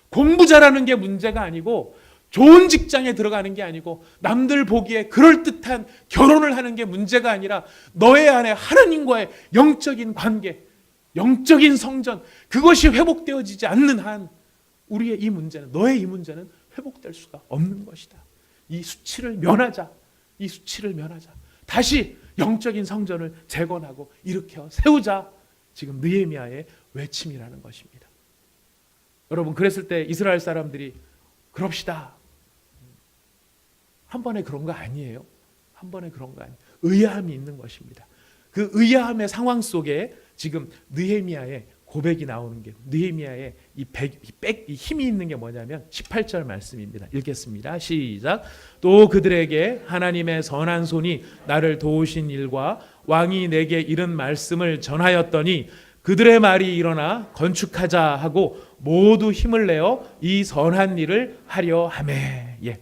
공부 잘하는 게 문제가 아니고, 좋은 직장에 들어가는 게 아니고, 남들 보기에 그럴듯한 결혼을 하는 게 문제가 아니라 너의 안에 하나님과의 영적인 관계, 영적인 성전, 그것이 회복되어지지 않는 한 우리의 이 문제는, 너의 이 문제는 회복될 수가 없는 것이다. 이 수치를 면하자. 이 수치를 면하자. 다시 영적인 성전을 재건하고 일으켜 세우자. 지금 느헤미야의 외침이라는 것입니다. 여러분, 그랬을 때 이스라엘 사람들이 그럽시다. 한 번에 그런 거 아니에요. 한 번에 그런 거 아니에요. 의아함이 있는 것입니다. 그 의아함의 상황 속에 지금 느헤미야의 고백이 나오는 게, 느헤미야의 이 힘이 있는 게 뭐냐면 18절 말씀입니다. 읽겠습니다. 시작. 또 그들에게 하나님의 선한 손이 나를 도우신 일과 왕이 내게 이른 말씀을 전하였더니 그들의 말이 일어나 건축하자 하고 모두 힘을 내어 이 선한 일을 하려 하매. 예.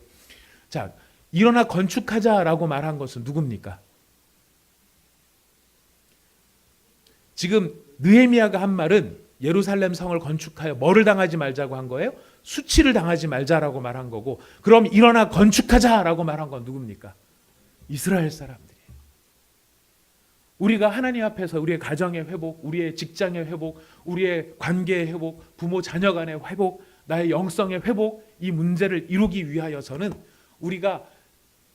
자, 일어나 건축하자라고 말한 것은 누굽니까? 지금 느헤미야가 한 말은 예루살렘 성을 건축하여 뭐를 당하지 말자고 한 거예요? 수치를 당하지 말자라고 말한 거고, 그럼 일어나 건축하자라고 말한 건 누굽니까? 이스라엘 사람들이에요. 우리가 하나님 앞에서 우리의 가정의 회복, 우리의 직장의 회복, 우리의 관계의 회복, 부모 자녀 간의 회복, 나의 영성의 회복, 이 문제를 이루기 위하여서는 우리가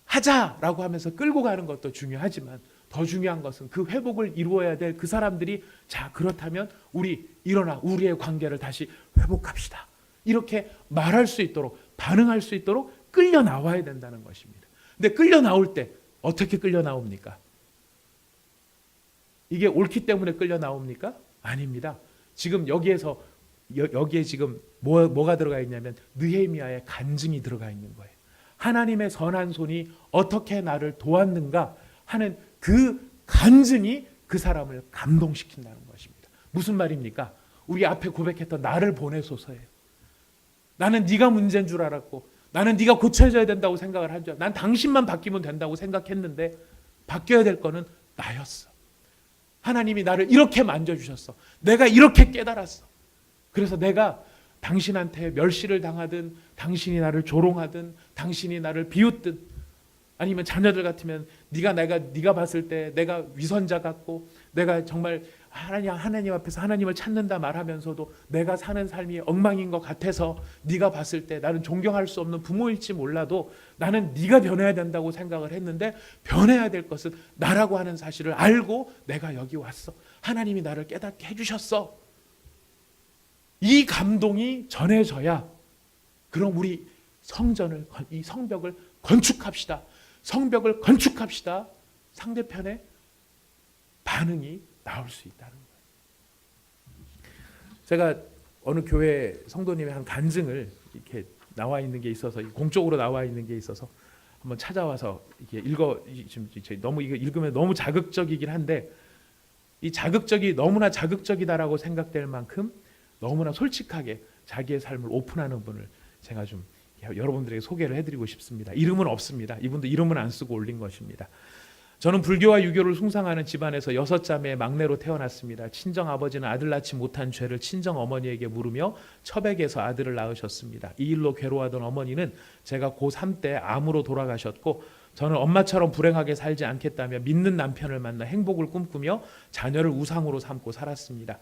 하자라고 하면서 끌고 가는 것도 중요하지만 더 중요한 것은 그 회복을 이루어야 될 그 사람들이, 자, 그렇다면 우리 일어나 우리의 관계를 다시 회복합시다. 이렇게 말할 수 있도록, 반응할 수 있도록 끌려 나와야 된다는 것입니다. 근데 끌려 나올 때 어떻게 끌려 나옵니까? 이게 옳기 때문에 끌려 나옵니까? 아닙니다. 지금 여기에 지금 뭐가 들어가 있냐면 느헤미야의 간증이 들어가 있는 거예요. 하나님의 선한 손이 어떻게 나를 도왔는가 하는 그 간증이 그 사람을 감동시킨다는 것입니다. 무슨 말입니까? 우리 앞에 고백했던 나를 보내소서예요. 나는 네가 문제인 줄 알았고, 나는 네가 고쳐져야 된다고 생각을 한 줄 알았고, 난 당신만 바뀌면 된다고 생각했는데 바뀌어야 될 거는 나였어. 하나님이 나를 이렇게 만져주셨어. 내가 이렇게 깨달았어. 그래서 내가 당신한테 멸시를 당하든, 당신이 나를 조롱하든, 당신이 나를 비웃든, 아니면 자녀들 같으면 네가 봤을 때 내가 위선자 같고 내가 정말 하나님 앞에서 하나님을 찾는다 말하면서도 내가 사는 삶이 엉망인 것 같아서 네가 봤을 때 나는 존경할 수 없는 부모일지 몰라도 나는 네가 변해야 된다고 생각을 했는데 변해야 될 것은 나라고 하는 사실을 알고 내가 여기 왔어. 하나님이 나를 깨닫게 해주셨어. 이 감동이 전해져야 그럼 우리 성전을, 이 성벽을 건축합시다. 성벽을 건축합시다. 상대편의 반응이 나올 수 있다는 거예요. 제가 어느 교회 성도님의 한 간증을 이렇게 나와 있는 게 있어서 공적으로 나와 있는 게 있어서 한번 찾아와서 이렇게 지금 너무 이거 읽으면 너무 자극적이긴 한데 이 자극적이 너무나 자극적이다라고 생각될 만큼 너무나 솔직하게 자기의 삶을 오픈하는 분을 제가 좀 여러분들에게 소개를 해드리고 싶습니다. 이름은 없습니다. 이분도 이름은 안 쓰고 올린 것입니다. 저는 불교와 유교를 숭상하는 집안에서 6자매의 막내로 태어났습니다. 친정 아버지는 아들 낳지 못한 죄를 친정 어머니에게 물으며 처백에서 아들을 낳으셨습니다. 이 일로 괴로워하던 어머니는 제가 고3 때 암으로 돌아가셨고 저는 엄마처럼 불행하게 살지 않겠다며 믿는 남편을 만나 행복을 꿈꾸며 자녀를 우상으로 삼고 살았습니다.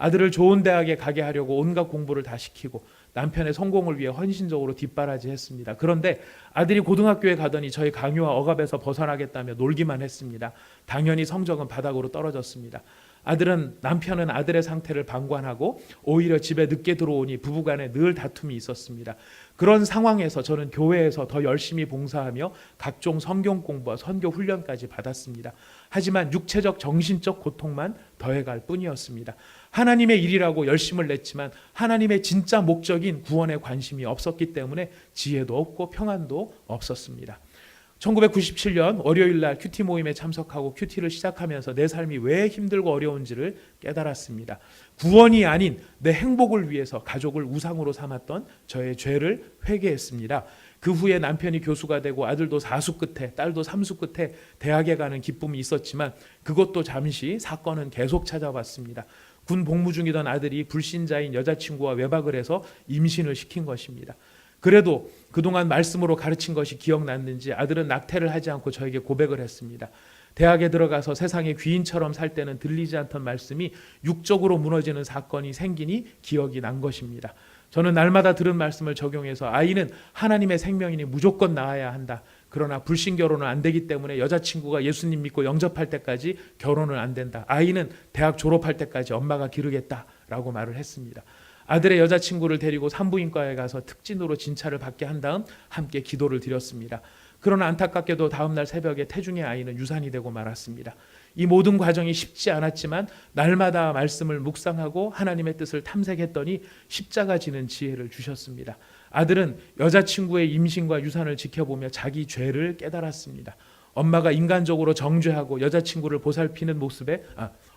아들을 좋은 대학에 가게 하려고 온갖 공부를 다 시키고 남편의 성공을 위해 헌신적으로 뒷바라지했습니다. 그런데 아들이 고등학교에 가더니 저희 강요와 억압에서 벗어나겠다며 놀기만 했습니다. 당연히 성적은 바닥으로 떨어졌습니다. 남편은 아들의 상태를 방관하고 오히려 집에 늦게 들어오니 부부간에 늘 다툼이 있었습니다. 그런 상황에서 저는 교회에서 더 열심히 봉사하며 각종 성경 공부와 선교 훈련까지 받았습니다. 하지만 육체적 정신적 고통만 더해갈 뿐이었습니다. 하나님의 일이라고 열심을 냈지만 하나님의 진짜 목적인 구원에 관심이 없었기 때문에 지혜도 없고 평안도 없었습니다. 1997년 월요일날 큐티 모임에 참석하고 큐티를 시작하면서 내 삶이 왜 힘들고 어려운지를 깨달았습니다. 구원이 아닌 내 행복을 위해서 가족을 우상으로 삼았던 저의 죄를 회개했습니다. 그 후에 남편이 교수가 되고 아들도 4수 끝에 딸도 3수 끝에 대학에 가는 기쁨이 있었지만 그것도 잠시 사건은 계속 찾아왔습니다. 군 복무 중이던 아들이 불신자인 여자친구와 외박을 해서 임신을 시킨 것입니다. 그래도 그동안 말씀으로 가르친 것이 기억났는지 아들은 낙태를 하지 않고 저에게 고백을 했습니다. 대학에 들어가서 세상의 귀인처럼 살 때는 들리지 않던 말씀이 육적으로 무너지는 사건이 생기니 기억이 난 것입니다. 저는 날마다 들은 말씀을 적용해서 아이는 하나님의 생명이니 무조건 낳아야 한다. 그러나 불신 결혼은 안 되기 때문에 여자친구가 예수님 믿고 영접할 때까지 결혼은 안 된다. 아이는 대학 졸업할 때까지 엄마가 기르겠다라고 말을 했습니다. 아들의 여자친구를 데리고 산부인과에 가서 특진으로 진찰을 받게 한 다음 함께 기도를 드렸습니다. 그러나 안타깝게도 다음 날 새벽에 태중의 아이는 유산이 되고 말았습니다. 이 모든 과정이 쉽지 않았지만 날마다 말씀을 묵상하고 하나님의 뜻을 탐색했더니 십자가 지는 지혜를 주셨습니다. 아들은 여자친구의 임신과 유산을 지켜보며 자기 죄를 깨달았습니다. 엄마가 인간적으로 정죄하고 여자친구를 보살피는 모습에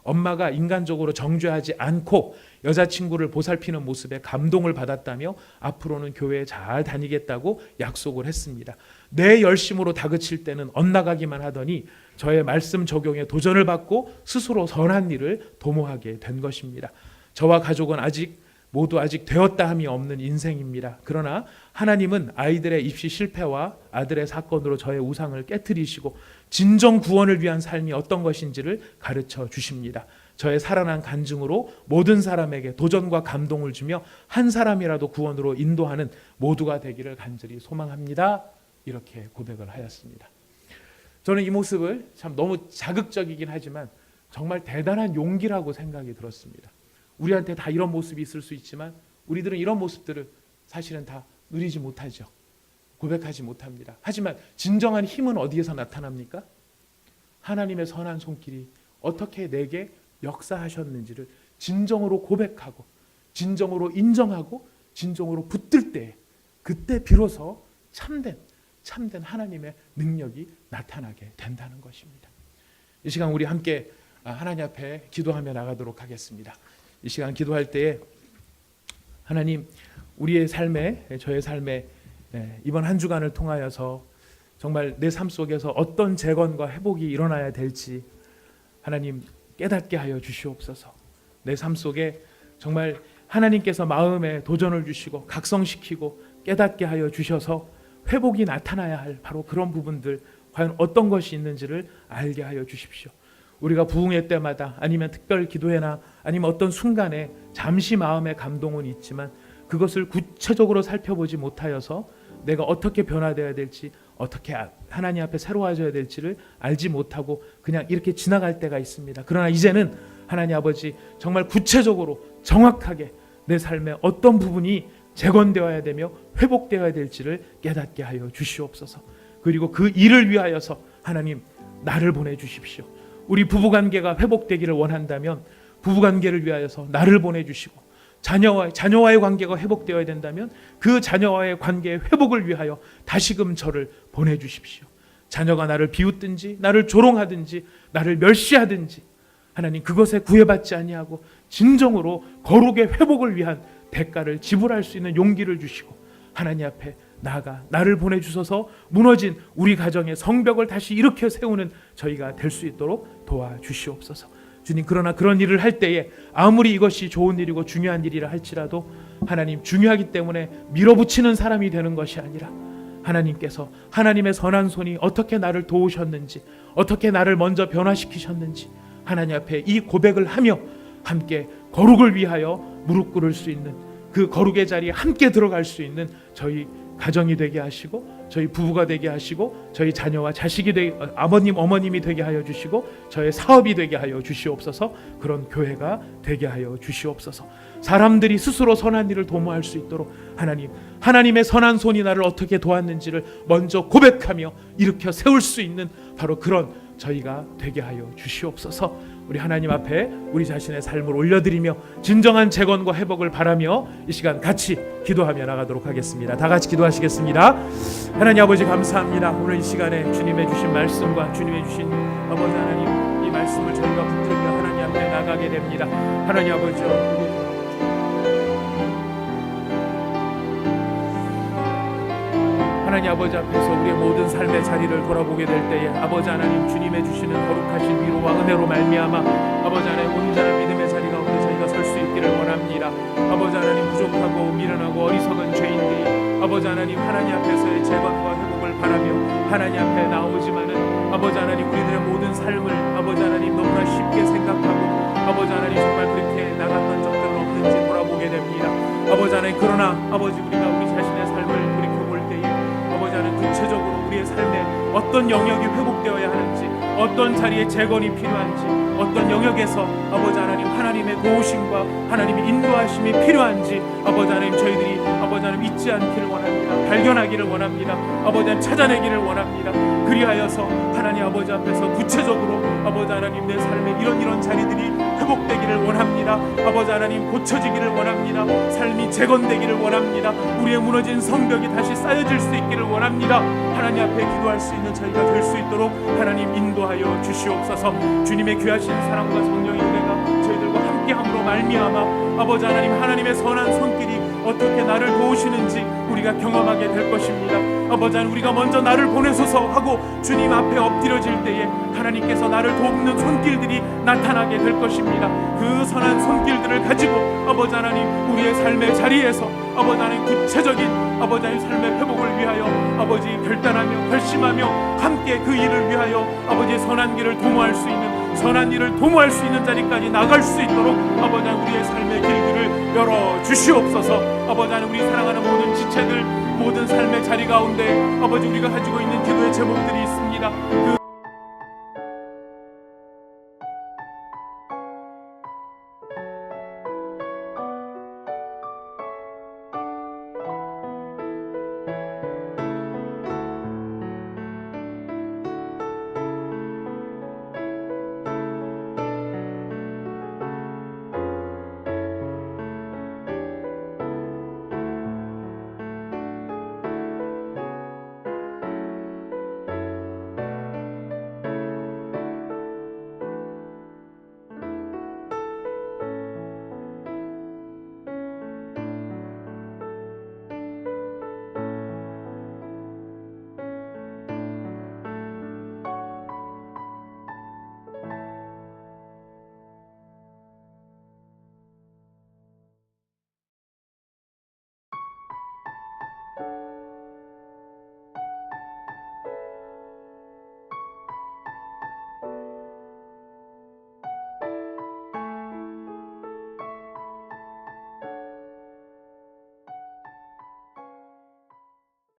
엄마가 인간적으로 정죄하지 않고 여자친구를 보살피는 모습에 감동을 받았다며 앞으로는 교회에 잘 다니겠다고 약속을 했습니다. 내 열심으로 다그칠 때는 엇나가기만 하더니 저의 말씀 적용에 도전을 받고 스스로 선한 일을 도모하게 된 것입니다. 저와 가족은 모두 아직 되었다 함이 없는 인생입니다. 그러나 하나님은 아이들의 입시 실패와 아들의 사건으로 저의 우상을 깨트리시고 진정 구원을 위한 삶이 어떤 것인지를 가르쳐 주십니다. 저의 살아난 간증으로 모든 사람에게 도전과 감동을 주며 한 사람이라도 구원으로 인도하는 모두가 되기를 간절히 소망합니다. 이렇게 고백을 하였습니다. 저는 이 모습을 참 너무 자극적이긴 하지만 정말 대단한 용기라고 생각이 들었습니다. 우리한테 다 이런 모습이 있을 수 있지만 우리들은 이런 모습들을 사실은 다 누리지 못하죠. 고백하지 못합니다. 하지만 진정한 힘은 어디에서 나타납니까? 하나님의 선한 손길이 어떻게 내게 역사하셨는지를 진정으로 고백하고 진정으로 인정하고 진정으로 붙들 때 그때 비로소 참된 하나님의 능력이 나타나게 된다는 것입니다. 이 시간 우리 함께 하나님 앞에 기도하며 나가도록 하겠습니다. 이 시간 기도할 때에 하나님 우리의 삶에 저의 삶에 이번 한 주간을 통하여서 정말 내 삶 속에서 어떤 재건과 회복이 일어나야 될지 하나님 깨닫게 하여 주시옵소서. 내 삶 속에 정말 하나님께서 마음에 도전을 주시고 각성시키고 깨닫게 하여 주셔서 회복이 나타나야 할 바로 그런 부분들 과연 어떤 것이 있는지를 알게 하여 주십시오. 우리가 부흥회 때마다 아니면 특별 기도회나 아니면 어떤 순간에 잠시 마음의 감동은 있지만 그것을 구체적으로 살펴보지 못하여서 내가 어떻게 변화되어야 될지, 어떻게 하나님 앞에 새로워져야 될지를 알지 못하고 그냥 이렇게 지나갈 때가 있습니다. 그러나 이제는 하나님 아버지 정말 구체적으로 정확하게 내 삶의 어떤 부분이 재건되어야 되며 회복되어야 될지를 깨닫게 하여 주시옵소서. 그리고 그 일을 위하여서 하나님 나를 보내주십시오. 우리 부부관계가 회복되기를 원한다면 부부관계를 위하여서 나를 보내주시고, 자녀와의 관계가 회복되어야 된다면 그 자녀와의 관계의 회복을 위하여 다시금 저를 보내주십시오. 자녀가 나를 비웃든지 나를 조롱하든지 나를 멸시하든지 하나님 그것에 구애받지 아니하고 진정으로 거룩의 회복을 위한 대가를 지불할 수 있는 용기를 주시고 하나님 앞에 나아가 나를 보내주셔서 무너진 우리 가정의 성벽을 다시 일으켜 세우는 저희가 될 수 있도록 도와주시옵소서. 주님, 그러나 그런 일을 할 때에 아무리 이것이 좋은 일이고 중요한 일이라 할지라도 하나님 중요하기 때문에 밀어붙이는 사람이 되는 것이 아니라 하나님께서 하나님의 선한 손이 어떻게 나를 도우셨는지, 어떻게 나를 먼저 변화시키셨는지 하나님 앞에 이 고백을 하며 함께 거룩을 위하여 무릎 꿇을 수 있는, 그 거룩의 자리에 함께 들어갈 수 있는 저희 가정이 되게 하시고, 저희 부부가 되게 하시고, 저희 자녀와 자식이 되게, 아버님 어머님이 되게 하여 주시고, 저의 사업이 되게 하여 주시옵소서. 그런 교회가 되게 하여 주시옵소서. 사람들이 스스로 선한 일을 도모할 수 있도록 하나님, 하나님의 선한 손이 나를 어떻게 도왔는지를 먼저 고백하며 일으켜 세울 수 있는 바로 그런 저희가 되게 하여 주시옵소서. 우리 하나님 앞에 우리 자신의 삶을 올려드리며 진정한 재건과 회복을 바라며 이 시간 같이 기도하며 나가도록 하겠습니다. 다 같이 기도하시겠습니다. 하나님 아버지 감사합니다. 오늘 이 시간에 주님의 주신 말씀과 주님의 주신 아버지 하나님 이 말씀을 저희가 붙들며 하나님 앞에 나가게 됩니다. 하나님 아버지 하나님 아버지 앞에서 우리의 모든 삶의 자리를 돌아보게 될 때에 아버지 하나님 주님의 주시는 거룩하신 위로와 은혜로 말미암아 아버지 하나님 온전한 믿음의 자리 가운데 저희가 설 수 있기를 원합니다. 아버지 하나님 부족하고 미련하고 어리석은 죄인들이 아버지 하나님 앞에서의 재건과 회복을 바라며 하나님 앞에 나오지만은 아버지 하나님 우리들의 모든 삶을 아버지 하나님 너무나 쉽게 생각하고 아버지 하나님 정말 그렇게 나갔던 적들은 없는지 돌아보게 됩니다. 아버지 하나님 그러나 아버지 우리가 우리 자신의 삶을 구체적으로 우리의 삶에 어떤 영역이 회복되어야 하는지, 어떤 자리에 재건이 필요한지, 어떤 영역에서 아버지 하나님 하나님의 도우심과 하나님의 인도하심이 필요한지 아버지 하나님 저희들이 아버지 하나님 잊지 않기를 원합니다. 발견하기를 원합니다. 아버지 하나님 찾아내기를 원합니다. 그리하여서 하나님 아버지 앞에서 구체적으로 아버지 하나님 내 삶에 이런 자리들이 회복되기를 원합니다. 아버지 하나님 고쳐지기를 원합니다. 삶이 재건되기를 원합니다. 우리의 무너진 성벽이 다시 쌓여질 수 있기를 원합니다. 하나님 앞에 기도할 수 있는 저희가 될 수 있도록 하나님 인도하여 주시옵소서. 주님의 귀하신 사랑과 성령의 은혜가 저희들과 함께함으로 말미암아 아버지 하나님 하나님의 선한 손길이 어떻게 나를 도우시는지 우리가 경험하게 될 것입니다. 아버지 하나님 우리가 먼저 나를 보내소서 하고 주님 앞에 엎드려질 때에 하나님께서 나를 돕는 손길들이 나타나게 될 것입니다. 그 선한 손길들을 가지고 아버지 하나님 우리의 삶의 자리에서 아버지 하나님 구체적인 아버지 하나님 삶의 회복을 위하여 아버지 결단하며 결심하며 함께 그 일을 위하여 아버지의 선한 길을 도모할 수 있는 선한 일을 도모할 수 있는 자리까지 나갈 수 있도록 아버지 하나님 우리의 삶의 길들을 열어 주시옵소서. 아버지 하나님 우리 사랑하는 모든 지체들 모든 삶의 자리 가운데 아버지 우리가 가지고 있는 기도의 제목들이 있습니다.